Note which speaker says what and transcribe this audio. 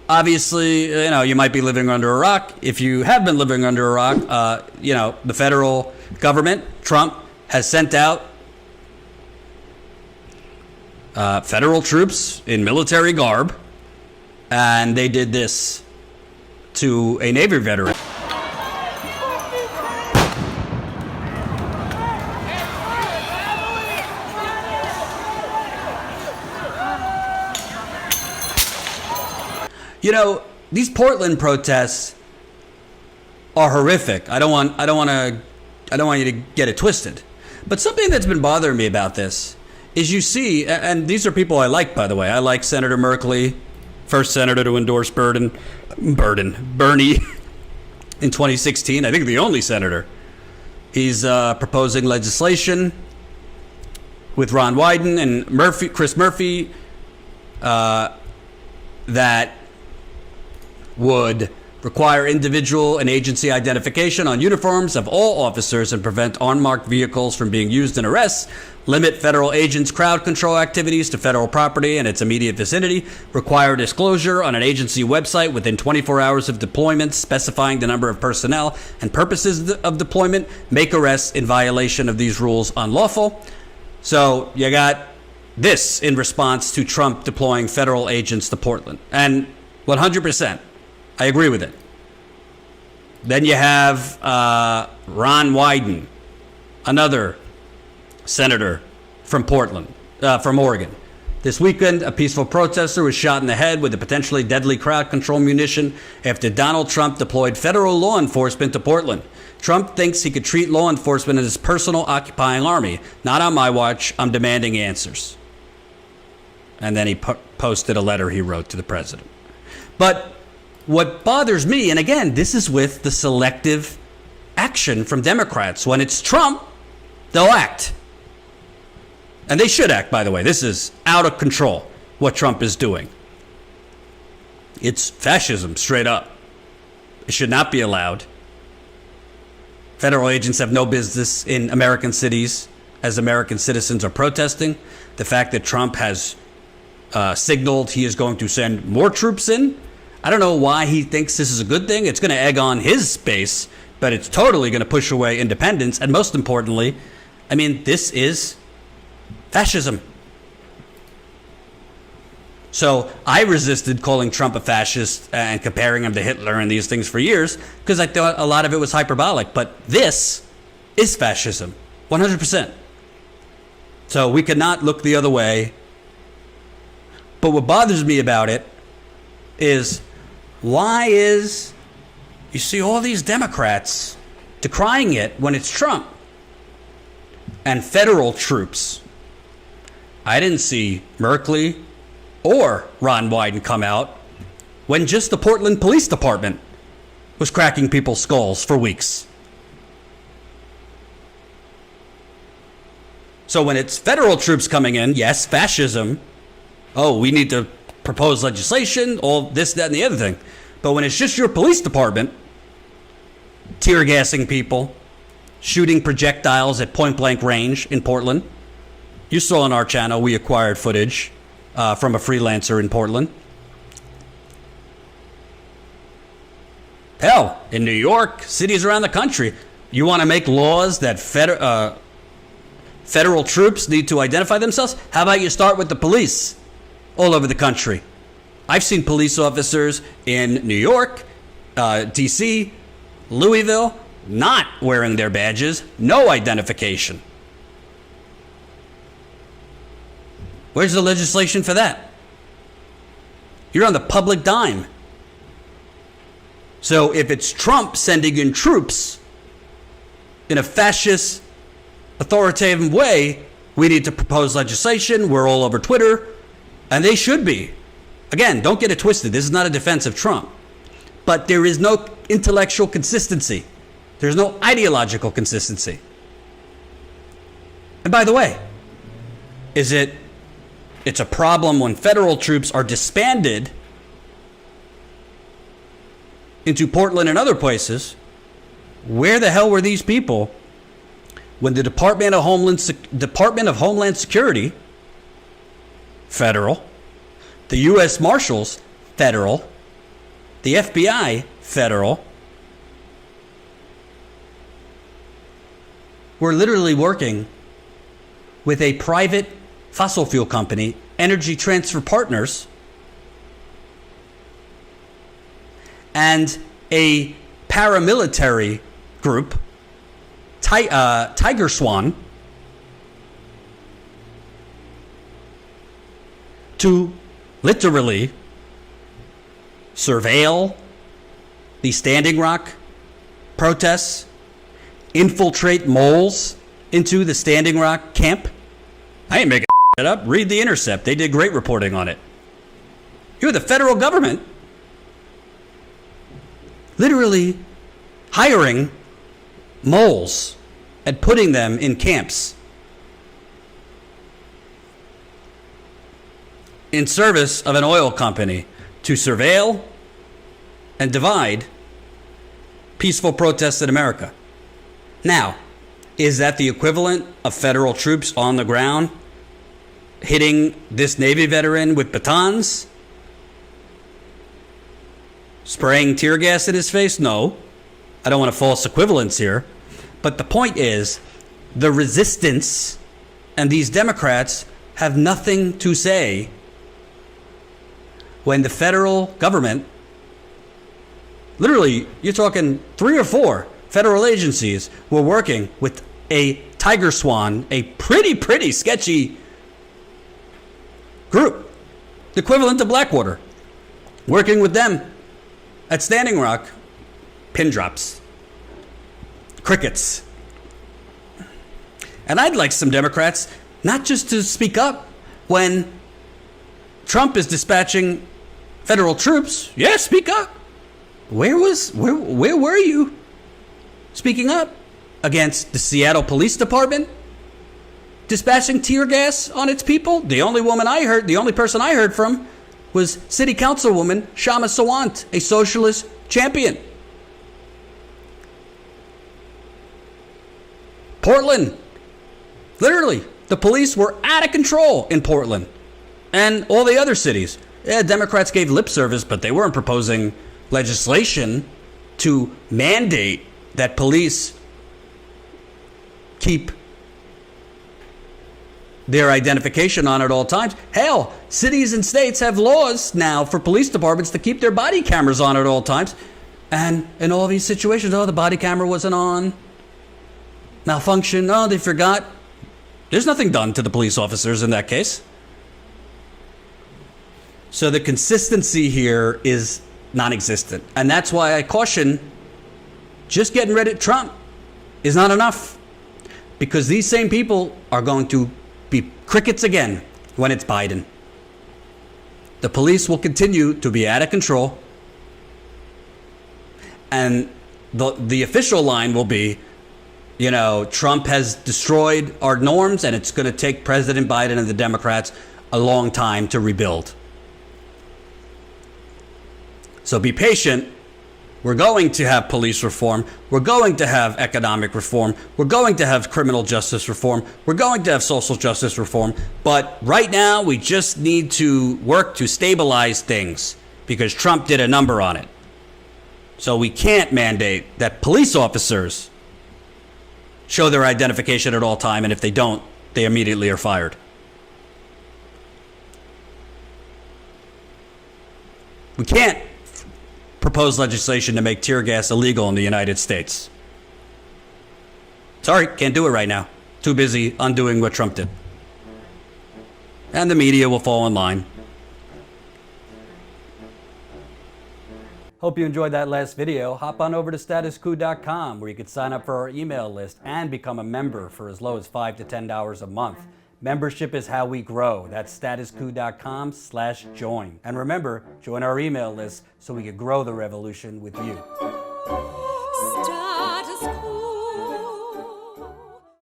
Speaker 1: Obviously, you might be living under a rock. If you have been living under a rock, the federal government, Trump, has sent out federal troops in military garb, and they did this to a Navy veteran. These Portland protests are horrific. I don't want you to get it twisted. But something that's been bothering me about this is you see, and these are people I like, by the way. I like Senator Merkley, first senator to endorse Bernie in 2016. I think the only senator. He's proposing legislation with Ron Wyden and Chris Murphy that would require individual and agency identification on uniforms of all officers and prevent unmarked vehicles from being used in arrests, limit federal agents' crowd control activities to federal property and its immediate vicinity, require disclosure on an agency website within 24 hours of deployment specifying the number of personnel and purposes of deployment, make arrests in violation of these rules unlawful. So you got this in response to Trump deploying federal agents to Portland. And 100%. I agree with it. Then you have Ron Wyden, another senator from Portland, from Oregon. This weekend, a peaceful protester was shot in the head with a potentially deadly crowd control munition after Donald Trump deployed federal law enforcement to Portland. Trump thinks he could treat law enforcement as his personal occupying army. Not on my watch. I'm demanding answers. And then he posted a letter he wrote to the president. But what bothers me, and again, this is with the selective action from Democrats. When it's Trump, they'll act. And they should act, by the way. This is out of control, what Trump is doing. It's fascism, straight up. It should not be allowed. Federal agents have no business in American cities as American citizens are protesting. The fact that Trump has signaled he is going to send more troops in, I don't know why he thinks this is a good thing. It's going to egg on his base, but it's totally going to push away independence. And most importantly, this is fascism. So I resisted calling Trump a fascist and comparing him to Hitler and these things for years because I thought a lot of it was hyperbolic. But this is fascism, 100%. So we cannot look the other way. But what bothers me about it is you see all these Democrats decrying it when it's Trump and federal troops. I didn't see Merkley or Ron Wyden come out when just the Portland Police Department was cracking people's skulls for weeks. So when it's federal troops coming in, yes, fascism. Oh, we need to propose legislation, all this, that, and the other thing. But when it's just your police department tear gassing people, shooting projectiles at point blank range in Portland. You saw on our channel, we acquired footage from a freelancer in Portland. Hell, in New York, cities around the country, you want to make laws that federal troops need to identify themselves? How about you start with the police all over the country? I've seen police officers in New York, D.C., Louisville, not wearing their badges, no identification. Where's the legislation for that? You're on the public dime. So if it's Trump sending in troops in a fascist, authoritative way, we need to propose legislation. We're all over Twitter, and they should be. Again, don't get it twisted. This is not a defense of Trump. But there is no intellectual consistency. There's no ideological consistency. And by the way, it's a problem when federal troops are disbanded into Portland and other places. Where the hell were these people when the Department of Homeland Security, federal, the U.S. Marshals, federal, the FBI, federal, were literally working with a private fossil fuel company, Energy Transfer Partners, and a paramilitary group, Tiger Swan, to literally surveil the Standing Rock protests, infiltrate moles into the Standing Rock camp. I ain't making it up. Read The Intercept. They did great reporting on it. You're the federal government literally hiring moles and putting them in camps in service of an oil company to surveil and divide peaceful protests in America. Now, is that the equivalent of federal troops on the ground hitting this Navy veteran with batons? Spraying tear gas in his face? No. I don't want a false equivalence here. But the point is, the resistance and these Democrats have nothing to say when the federal government, literally, you're talking 3 or 4 federal agencies were working with a Tiger Swan, a pretty sketchy group, the equivalent to Blackwater, working with them at Standing Rock. Pin drops, crickets. And I'd like some Democrats not just to speak up when Trump is dispatching federal troops. Yeah, speak up. Where were you speaking up against the Seattle Police Department dispatching tear gas on its people? The only person I heard from was City Councilwoman Shama Sawant, a socialist champion. Portland, literally, the police were out of control in Portland and all the other cities. Yeah, Democrats gave lip service, but they weren't proposing legislation to mandate that police keep their identification on at all times. Hell, cities and states have laws now for police departments to keep their body cameras on at all times. And in all these situations, the body camera wasn't on. Malfunction, they forgot. There's nothing done to the police officers in that case. So the consistency here is non-existent. And that's why I caution, just getting rid of Trump is not enough. Because these same people are going to be crickets again when it's Biden. The police will continue to be out of control. And the official line will be, Trump has destroyed our norms and it's going to take President Biden and the Democrats a long time to rebuild. So be patient. We're going to have police reform. We're going to have economic reform. We're going to have criminal justice reform. We're going to have social justice reform. But right now, we just need to work to stabilize things because Trump did a number on it. So we can't mandate that police officers show their identification at all time, and if they don't, they immediately are fired. We can't propose legislation to make tear gas illegal in the United States. Sorry, can't do it right now. Too busy undoing what Trump did. And the media will fall in line. Hope you enjoyed that last video. Hop on over to statuscoup.com where you can sign up for our email list and become a member for as low as $5 to $10 a month. Membership is how we grow. That's statuscoup.com/join. And remember, join our email list so we can grow the revolution with you.